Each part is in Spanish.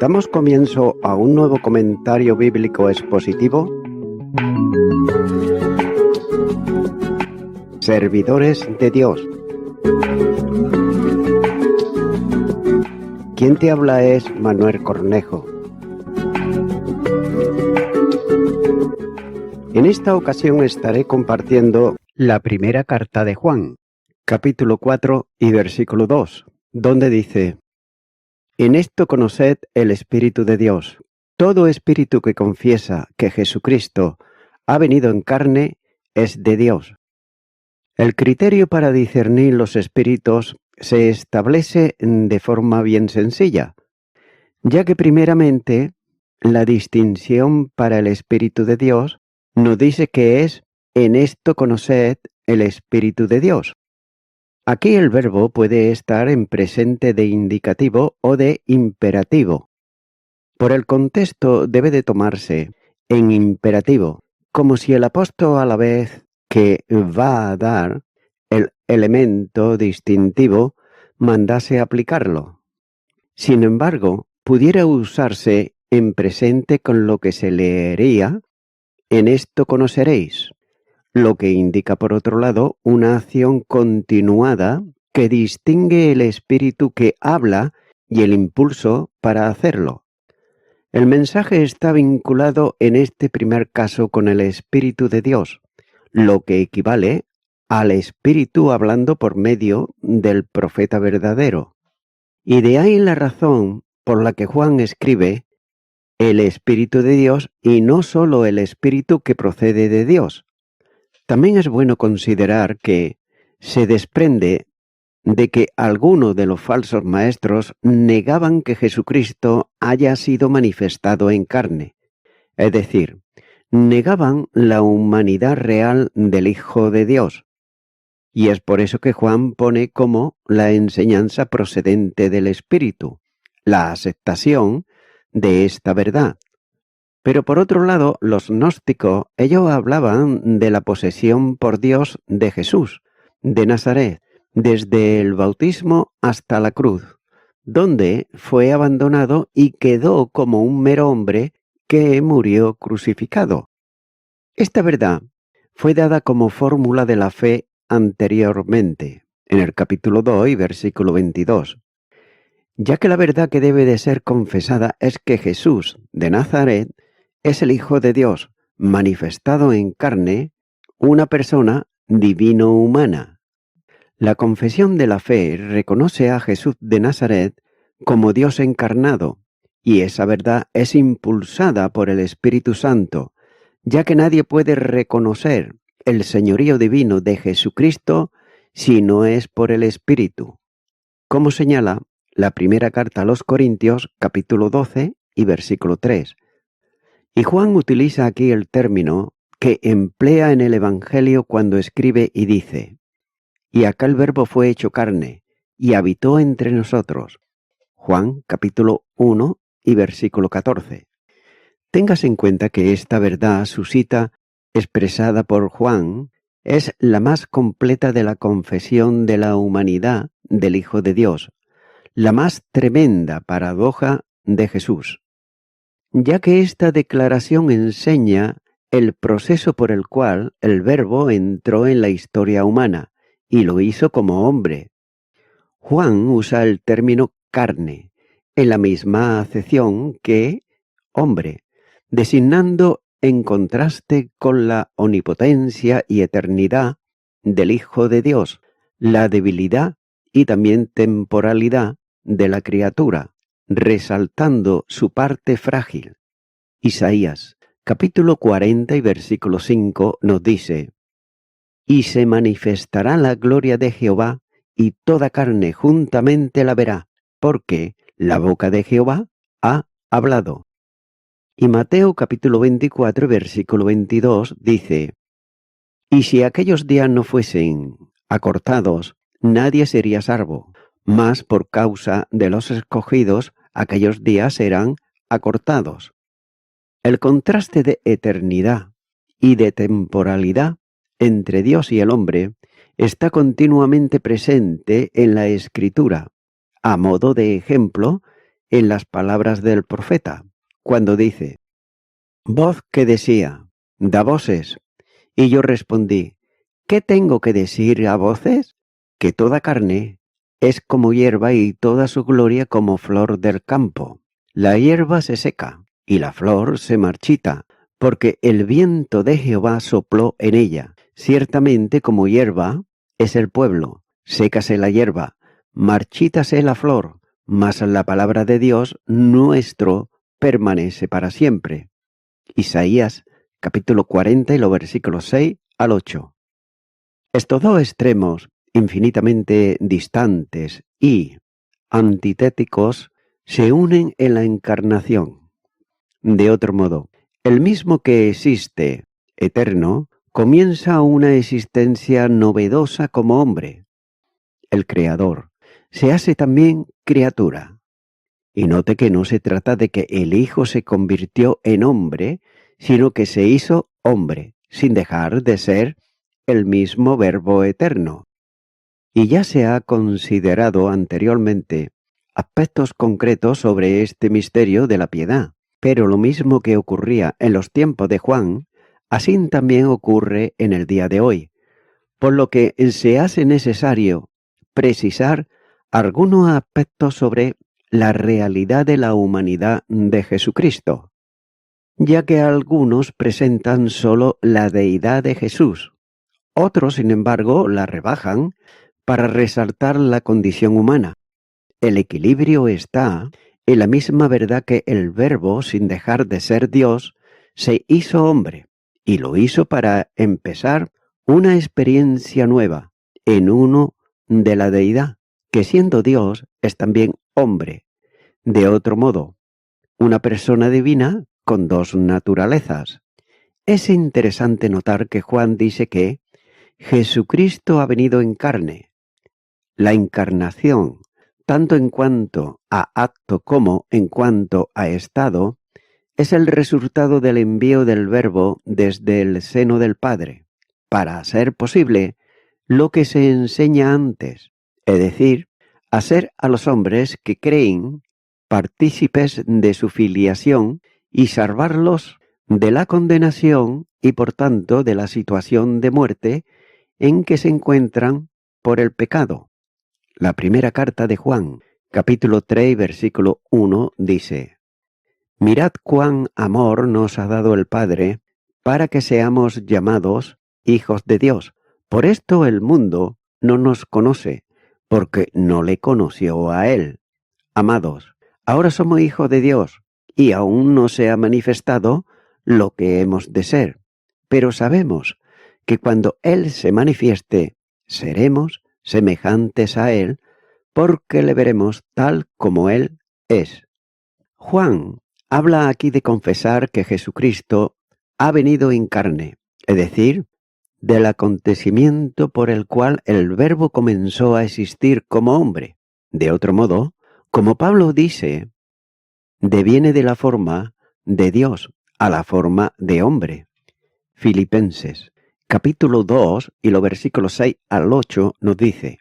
Damos comienzo a un nuevo comentario bíblico expositivo. Servidores de Dios. Quien te habla es Manuel Cornejo. En esta ocasión estaré compartiendo la primera carta de Juan, capítulo 4 y versículo 2, donde dice: En esto conoced el Espíritu de Dios. Todo espíritu que confiesa que Jesucristo ha venido en carne es de Dios. El criterio para discernir los espíritus se establece de forma bien sencilla, ya que primeramente la distinción para el Espíritu de Dios nos dice que es en esto conoced el Espíritu de Dios. Aquí el verbo puede estar en presente de indicativo o de imperativo. Por el contexto debe de tomarse en imperativo, como si el apóstol a la vez que va a dar el elemento distintivo mandase aplicarlo. Sin embargo, pudiera usarse en presente con lo que se leería: en esto conoceréis, lo que indica por otro lado una acción continuada que distingue el espíritu que habla y el impulso para hacerlo. El mensaje está vinculado en este primer caso con el Espíritu de Dios, lo que equivale al Espíritu hablando por medio del profeta verdadero. Y de ahí la razón por la que Juan escribe el Espíritu de Dios y no solo el Espíritu que procede de Dios. También es bueno considerar que se desprende de que algunos de los falsos maestros negaban que Jesucristo haya sido manifestado en carne, es decir, negaban la humanidad real del Hijo de Dios. Y es por eso que Juan pone como la enseñanza procedente del Espíritu, la aceptación de esta verdad. Pero por otro lado, los gnósticos, ellos hablaban de la posesión por Dios de Jesús, de Nazaret, desde el bautismo hasta la cruz, donde fue abandonado y quedó como un mero hombre que murió crucificado. Esta verdad fue dada como fórmula de la fe anteriormente, en el capítulo 2 y versículo 22. Ya que la verdad que debe de ser confesada es que Jesús de Nazaret es el Hijo de Dios, manifestado en carne, una persona divino-humana. La confesión de la fe reconoce a Jesús de Nazaret como Dios encarnado, y esa verdad es impulsada por el Espíritu Santo, ya que nadie puede reconocer el señorío divino de Jesucristo si no es por el Espíritu, como señala la primera carta a los Corintios, capítulo 12 y versículo 3. Y Juan utiliza aquí el término que emplea en el Evangelio cuando escribe y dice: y acá el verbo fue hecho carne y habitó entre nosotros. Juan capítulo 1 y versículo 14. Tengas en cuenta que esta verdad, su cita expresada por Juan, es la más completa de la confesión de la humanidad del Hijo de Dios, la más tremenda paradoja de Jesús, ya que esta declaración enseña el proceso por el cual el Verbo entró en la historia humana y lo hizo como hombre. Juan usa el término carne en la misma acepción que hombre, designando en contraste con la omnipotencia y eternidad del Hijo de Dios, la debilidad y también temporalidad de la criatura, resaltando su parte frágil. Isaías, capítulo 40 y versículo 5 nos dice: y se manifestará la gloria de Jehová, y toda carne juntamente la verá, porque la boca de Jehová ha hablado. Y Mateo capítulo 24 versículo 22 dice: y si aquellos días no fuesen acortados, nadie sería salvo, mas por causa de los escogidos, aquellos días serán acortados. El contraste de eternidad y de temporalidad entre Dios y el hombre está continuamente presente en la Escritura, a modo de ejemplo en las palabras del profeta, cuando dice: voz que decía, da voces. Y yo respondí: ¿qué tengo que decir a voces? Que toda carne es como hierba y toda su gloria como flor del campo. La hierba se seca y la flor se marchita, porque el viento de Jehová sopló en ella. Ciertamente como hierba es el pueblo, sécase la hierba, marchítase la flor, mas la palabra de Dios nuestro permanece para siempre. Isaías capítulo 40 y los versículos 6 al 8. Estos dos extremos infinitamente distantes y antitéticos se unen en la encarnación. De otro modo, el mismo que existe, eterno, comienza una existencia novedosa como hombre. El Creador se hace también criatura. Y note que no se trata de que el Hijo se convirtió en hombre, sino que se hizo hombre, sin dejar de ser el mismo Verbo eterno. Y ya se ha considerado anteriormente aspectos concretos sobre este misterio de la piedad, pero lo mismo que ocurría en los tiempos de Juan, así también ocurre en el día de hoy, por lo que se hace necesario precisar algunos aspectos sobre la realidad de la humanidad de Jesucristo, ya que algunos presentan solo la deidad de Jesús, otros, sin embargo, la rebajan para resaltar la condición humana. El equilibrio está en la misma verdad que el Verbo, sin dejar de ser Dios, se hizo hombre, y lo hizo para empezar una experiencia nueva en uno de la deidad, que siendo Dios es también hombre. De otro modo, una persona divina con dos naturalezas. Es interesante notar que Juan dice que Jesucristo ha venido en carne. La encarnación, tanto en cuanto a acto como en cuanto a estado, es el resultado del envío del Verbo desde el seno del Padre, para hacer posible lo que se enseña antes, es decir, hacer a los hombres que creen partícipes de su filiación y salvarlos de la condenación y por tanto de la situación de muerte en que se encuentran por el pecado. La primera carta de Juan, capítulo 3, versículo 1, dice: mirad cuán amor nos ha dado el Padre para que seamos llamados hijos de Dios. Por esto el mundo no nos conoce, porque no le conoció a Él. Amados, ahora somos hijos de Dios, y aún no se ha manifestado lo que hemos de ser. Pero sabemos que cuando Él se manifieste, seremos semejantes a Él, porque le veremos tal como Él es. Juan habla aquí de confesar que Jesucristo ha venido en carne, es decir, del acontecimiento por el cual el Verbo comenzó a existir como hombre. De otro modo, como Pablo dice, deviene de la forma de Dios a la forma de hombre. Filipenses, capítulo 2 y los versículos 6 al 8 nos dice: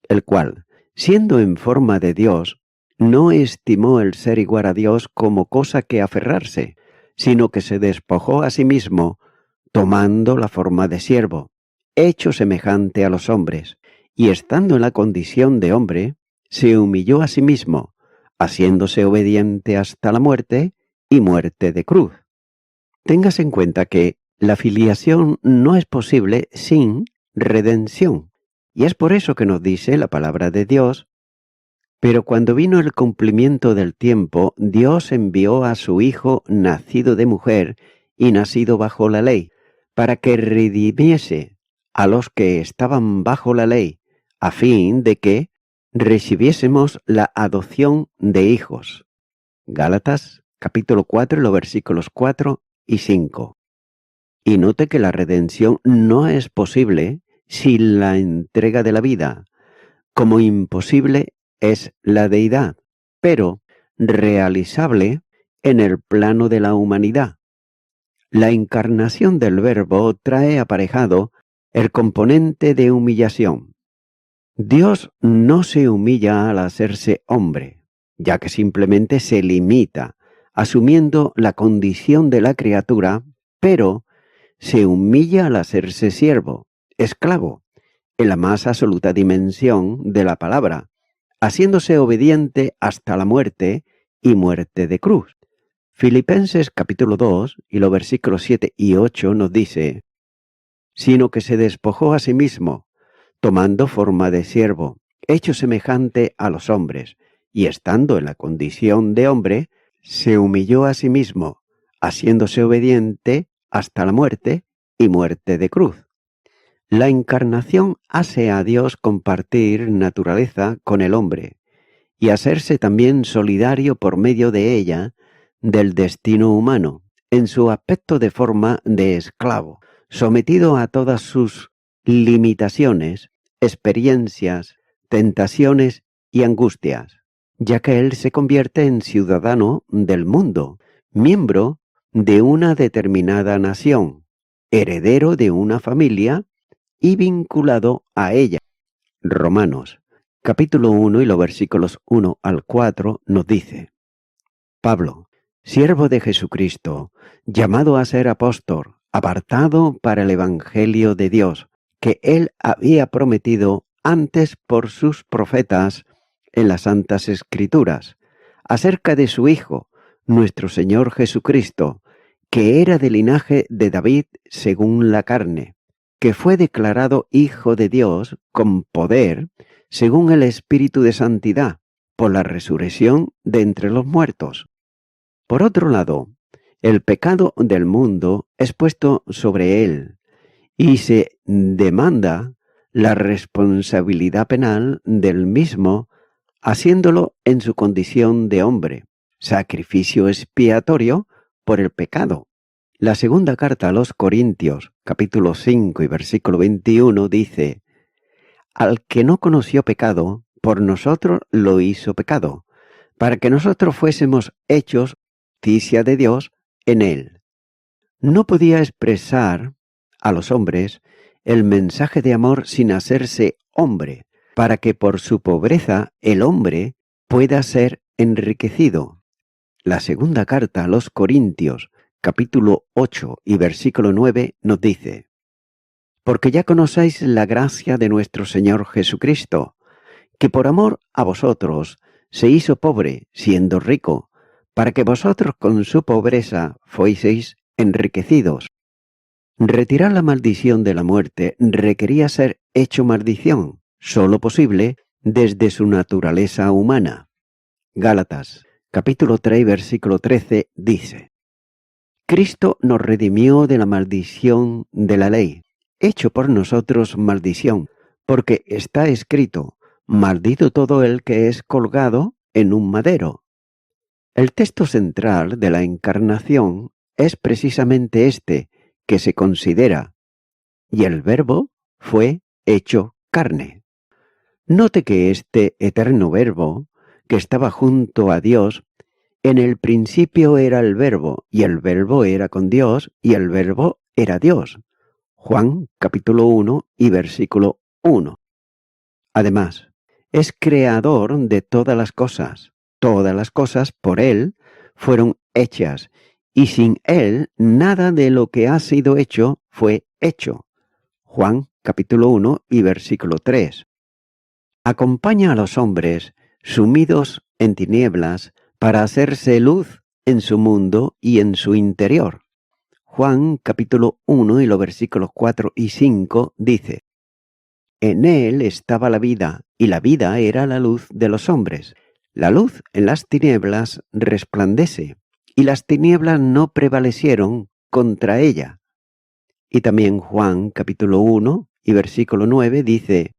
el cual, siendo en forma de Dios, no estimó el ser igual a Dios como cosa que aferrarse, sino que se despojó a sí mismo, tomando la forma de siervo, hecho semejante a los hombres, y estando en la condición de hombre, se humilló a sí mismo, haciéndose obediente hasta la muerte y muerte de cruz. Tengas en cuenta que la filiación no es posible sin redención, y es por eso que nos dice la palabra de Dios: pero cuando vino el cumplimiento del tiempo, Dios envió a su Hijo nacido de mujer y nacido bajo la ley, para que redimiese a los que estaban bajo la ley, a fin de que recibiésemos la adopción de hijos. Gálatas, capítulo 4, los versículos 4 y 5. Y note que la redención no es posible sin la entrega de la vida, como imposible es la deidad, pero realizable en el plano de la humanidad. La encarnación del Verbo trae aparejado el componente de humillación. Dios no se humilla al hacerse hombre. ya que simplemente se limita, asumiendo la condición de la criatura, pero se humilla al hacerse siervo, esclavo, en la más absoluta dimensión de la palabra, haciéndose obediente hasta la muerte y muerte de cruz. Filipenses capítulo 2 y los versículos 7 y 8 nos dice: sino que se despojó a sí mismo, tomando forma de siervo, hecho semejante a los hombres, y estando en la condición de hombre, se humilló a sí mismo, haciéndose obediente hasta la muerte y muerte de cruz. La encarnación hace a Dios compartir naturaleza con el hombre y hacerse también solidario por medio de ella del destino humano, en su aspecto de forma de esclavo, sometido a todas sus limitaciones, experiencias, tentaciones y angustias, ya que él se convierte en ciudadano del mundo, miembro de una determinada nación, heredero de una familia y vinculado a ella. Romanos, capítulo 1 y los versículos 1 al 4 nos dice: Pablo, siervo de Jesucristo, llamado a ser apóstol, apartado para el Evangelio de Dios, que él había prometido antes por sus profetas en las Santas Escrituras, acerca de su Hijo, nuestro Señor Jesucristo, que era del linaje de David según la carne, que fue declarado Hijo de Dios con poder, según el Espíritu de Santidad, por la resurrección de entre los muertos. Por otro lado, el pecado del mundo es puesto sobre él, y se demanda la responsabilidad penal del mismo, haciéndolo en su condición de hombre, sacrificio expiatorio por el pecado. La segunda carta a los Corintios, capítulo 5 y versículo 21, dice: al que no conoció pecado, por nosotros lo hizo pecado, para que nosotros fuésemos hechos justicia de Dios en él. No podía expresar a los hombres el mensaje de amor sin hacerse hombre, para que por su pobreza el hombre pueda ser enriquecido. La segunda carta a los Corintios, capítulo 8 y versículo 9, nos dice: porque ya conocéis la gracia de nuestro Señor Jesucristo, que por amor a vosotros se hizo pobre, siendo rico, para que vosotros con su pobreza fueseis enriquecidos. Retirar la maldición de la muerte requería ser hecho maldición, sólo posible desde su naturaleza humana. Gálatas, capítulo 3, versículo 13, dice: Cristo nos redimió de la maldición de la ley, hecho por nosotros maldición, porque está escrito: maldito todo el que es colgado en un madero. El texto central de la encarnación es precisamente este, que se considera: y el Verbo fue hecho carne. Note que este eterno Verbo, que estaba junto a Dios, en el principio era el Verbo, y el Verbo era con Dios, y el Verbo era Dios. Juan capítulo 1 y versículo 1. Además, es creador de todas las cosas. Todas las cosas por Él fueron hechas, y sin Él nada de lo que ha sido hecho fue hecho. Juan capítulo 1 y versículo 3. Acompaña a los hombres sumidos en tinieblas para hacerse luz en su mundo y en su interior. Juan capítulo 1 y los versículos 4 y 5 dice: en él estaba la vida, y la vida era la luz de los hombres. La luz en las tinieblas resplandece, y las tinieblas no prevalecieron contra ella. Y también Juan capítulo 1 y versículo 9 dice: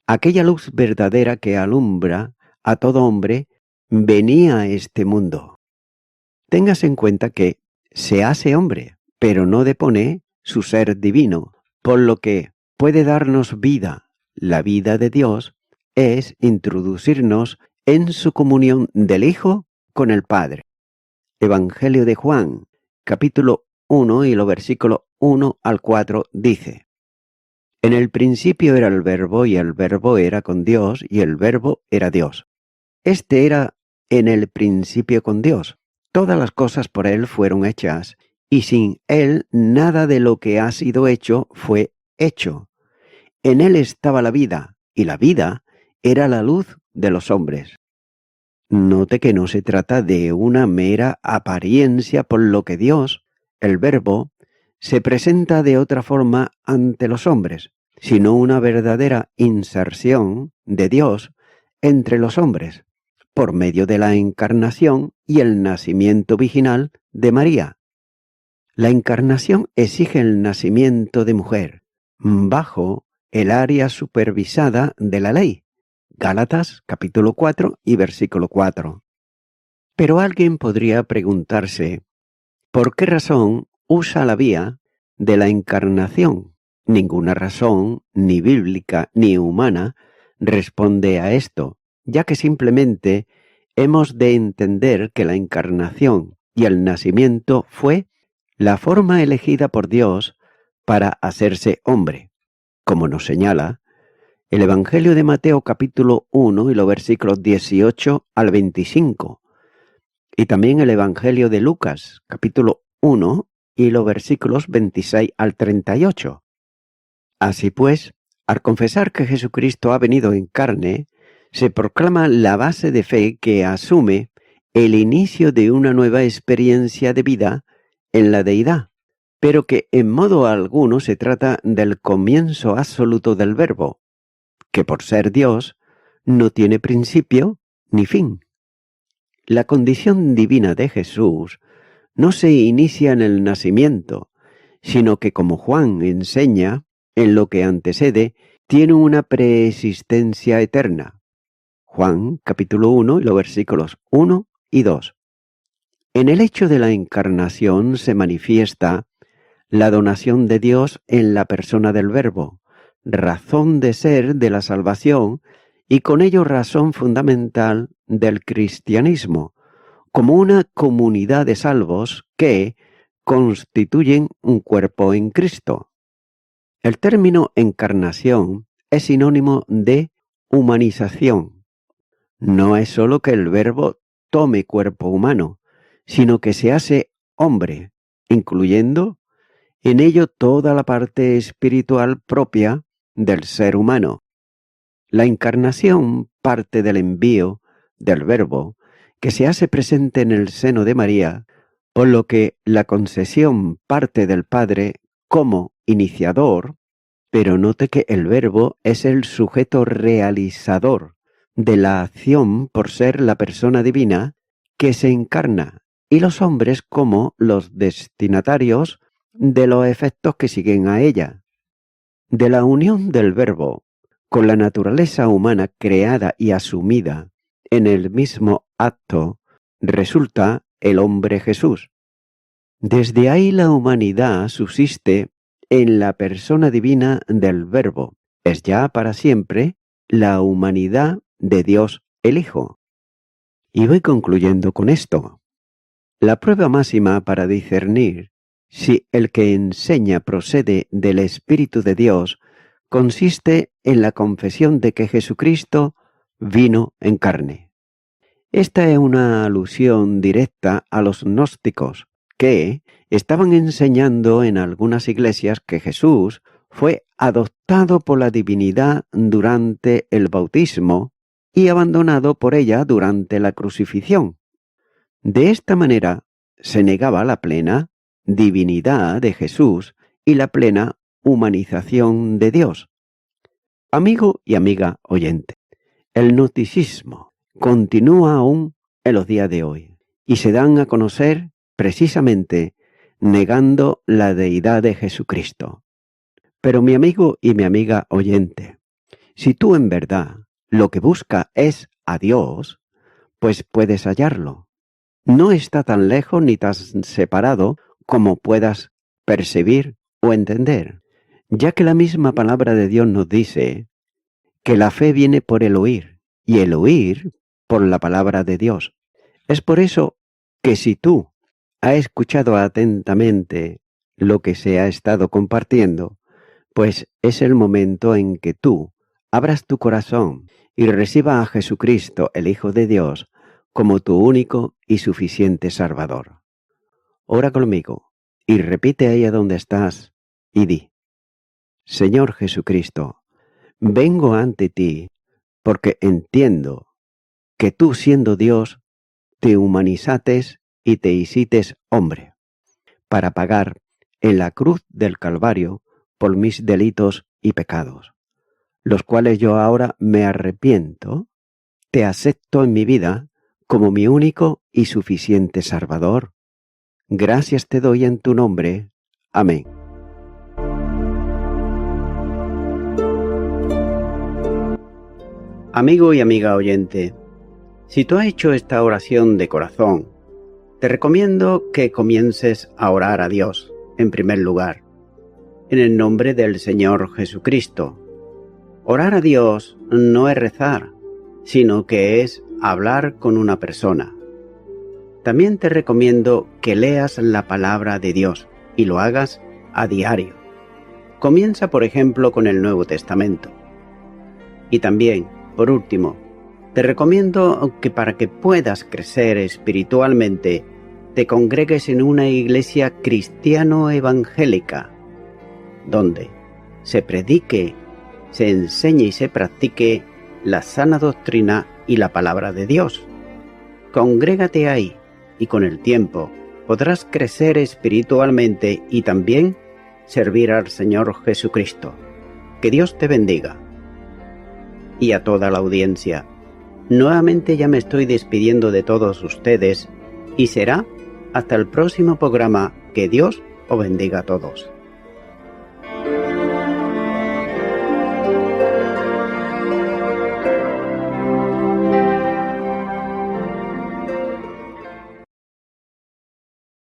aquella luz verdadera que alumbra a todo hombre venía a este mundo. Téngase en cuenta que se hace hombre, pero no depone su ser divino, por lo que puede darnos vida. La vida de Dios es introducirnos en su comunión del Hijo con el Padre. Evangelio de Juan, capítulo 1 y los versículos 1 al 4 dice: en el principio era el Verbo, y el Verbo era con Dios, y el Verbo era Dios. Este era en el principio con Dios. Todas las cosas por Él fueron hechas, y sin Él nada de lo que ha sido hecho fue hecho. En Él estaba la vida, y la vida era la luz de los hombres. Note que no se trata de una mera apariencia, por lo que Dios, el Verbo, se presenta de otra forma ante los hombres, sino una verdadera inserción de Dios entre los hombres, por medio de la encarnación y el nacimiento virginal de María. La encarnación exige el nacimiento de mujer, bajo el área supervisada de la ley. Gálatas capítulo 4 y versículo 4. Pero alguien podría preguntarse, ¿por qué razón usa la vía de la encarnación? Ninguna razón, ni bíblica ni humana, responde a esto, ya que simplemente hemos de entender que la encarnación y el nacimiento fue la forma elegida por Dios para hacerse hombre, como nos señala el Evangelio de Mateo capítulo 1 y los versículos 18 al 25, y también el Evangelio de Lucas capítulo 1 y los versículos 26 al 38. Así pues, al confesar que Jesucristo ha venido en carne, se proclama la base de fe que asume el inicio de una nueva experiencia de vida en la deidad, pero que en modo alguno se trata del comienzo absoluto del Verbo, que por ser Dios no tiene principio ni fin. La condición divina de Jesús no se inicia en el nacimiento, sino que, como Juan enseña en lo que antecede, tiene una preexistencia eterna. Juan capítulo 1 y los versículos 1 y 2. En el hecho de la encarnación se manifiesta la donación de Dios en la persona del Verbo, razón de ser de la salvación y con ello razón fundamental del cristianismo, como una comunidad de salvos que constituyen un cuerpo en Cristo. El término encarnación es sinónimo de humanización. No es sólo que el Verbo tome cuerpo humano, sino que se hace hombre, incluyendo en ello toda la parte espiritual propia del ser humano. La encarnación parte del envío del Verbo que se hace presente en el seno de María, por lo que la concesión parte del Padre como iniciador, pero note que el Verbo es el sujeto realizador de la acción por ser la persona divina que se encarna, y los hombres como los destinatarios de los efectos que siguen a ella. De la unión del Verbo con la naturaleza humana creada y asumida en el mismo acto, resulta el hombre Jesús. Desde ahí la humanidad subsiste en la persona divina del Verbo. Es ya para siempre la humanidad de Dios el Hijo. Y voy concluyendo con esto. La prueba máxima para discernir si el que enseña procede del Espíritu de Dios consiste en la confesión de que Jesucristo vino en carne. Esta es una alusión directa a los gnósticos, que estaban enseñando en algunas iglesias que Jesús fue adoptado por la divinidad durante el bautismo y abandonado por ella durante la crucifixión. De esta manera se negaba la plena divinidad de Jesús y la plena humanización de Dios. Amigo y amiga oyente, el gnosticismo continúa aún en los días de hoy y se dan a conocer precisamente negando la deidad de Jesucristo. Pero mi amigo y mi amiga oyente, si tú en verdad lo que busca es a Dios, pues puedes hallarlo. No está tan lejos ni tan separado como puedas percibir o entender, ya que la misma palabra de Dios nos dice que la fe viene por el oír, y el oír por la palabra de Dios. Es por eso que si tú has escuchado atentamente lo que se ha estado compartiendo, pues es el momento en que tú abras tu corazón y recibas a Jesucristo, el Hijo de Dios, como tu único y suficiente Salvador. Ora conmigo y repite ahí a donde estás y di: Señor Jesucristo, vengo ante ti porque entiendo que tú, siendo Dios, te humanizates y te hicites hombre, para pagar en la cruz del Calvario por mis delitos y pecados, los cuales yo ahora me arrepiento, te acepto en mi vida como mi único y suficiente Salvador. Gracias te doy en tu nombre. Amén. Amigo y amiga oyente, si tú has hecho esta oración de corazón, te recomiendo que comiences a orar a Dios, en primer lugar, en el nombre del Señor Jesucristo. Orar a Dios no es rezar, sino que es hablar con una persona. También te recomiendo que leas la palabra de Dios y lo hagas a diario. Comienza, por ejemplo, con el Nuevo Testamento. Y también, por último, te recomiendo que para que puedas crecer espiritualmente, te congregues en una iglesia cristiano-evangélica, donde se predique, se enseñe y se practique la sana doctrina y la palabra de Dios. Congrégate ahí y con el tiempo podrás crecer espiritualmente y también servir al Señor Jesucristo. Que Dios te bendiga. Y a toda la audiencia, nuevamente ya me estoy despidiendo de todos ustedes y será hasta el próximo programa. Que Dios os bendiga a todos.